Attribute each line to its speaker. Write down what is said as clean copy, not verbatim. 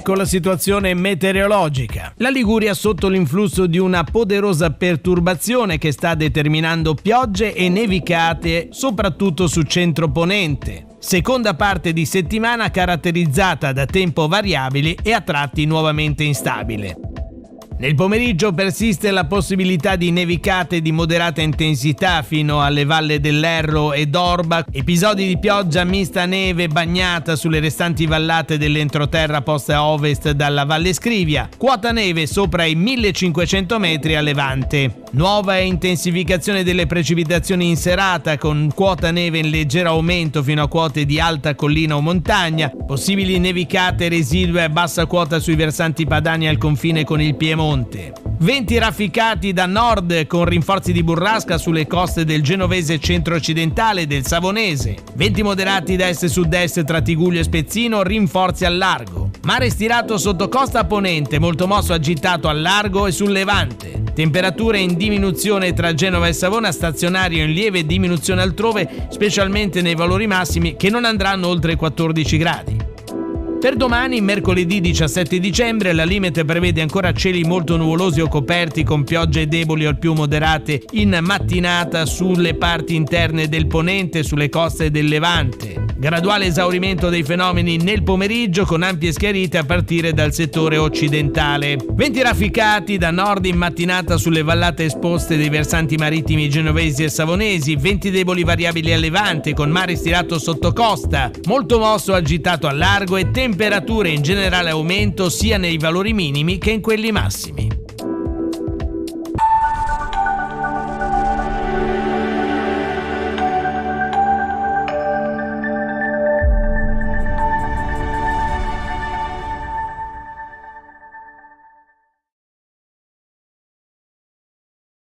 Speaker 1: Ecco la situazione meteorologica. La Liguria sotto l'influsso di una poderosa perturbazione che sta determinando piogge e nevicate soprattutto su centro-ponente. Seconda parte di settimana caratterizzata da tempo variabile e a tratti nuovamente instabile. Nel pomeriggio persiste la possibilità di nevicate di moderata intensità fino alle valle dell'Erro e d'Orba, episodi di pioggia mista neve bagnata sulle restanti vallate dell'entroterra poste a ovest dalla Valle Scrivia, quota neve sopra i 1500 metri a levante. Nuova intensificazione delle precipitazioni in serata con quota neve in leggero aumento fino a quote di alta collina o montagna, possibili nevicate residue a bassa quota sui versanti padani al confine con il Piemonte. Venti rafficati da nord con rinforzi di burrasca sulle coste del genovese centro-occidentale e del savonese. Venti moderati da est-sud-est tra Tigullio e Spezzino, rinforzi al largo. Mare stirato sotto costa ponente, molto mosso agitato al largo e sul levante. Temperature in diminuzione tra Genova e Savona, stazionario in lieve diminuzione altrove, specialmente nei valori massimi che non andranno oltre i 14 gradi. Per domani, mercoledì 17 dicembre, la Limite prevede ancora cieli molto nuvolosi o coperti con piogge deboli o al più moderate in mattinata sulle parti interne del ponente e sulle coste del Levante. Graduale esaurimento dei fenomeni nel pomeriggio con ampie schiarite a partire dal settore occidentale. Venti rafficati da nord in mattinata sulle vallate esposte dei versanti marittimi genovesi e savonesi, venti deboli variabili a levante con mare stirato sotto costa, molto mosso agitato al largo e temperature in generale aumento sia nei valori minimi che in quelli massimi.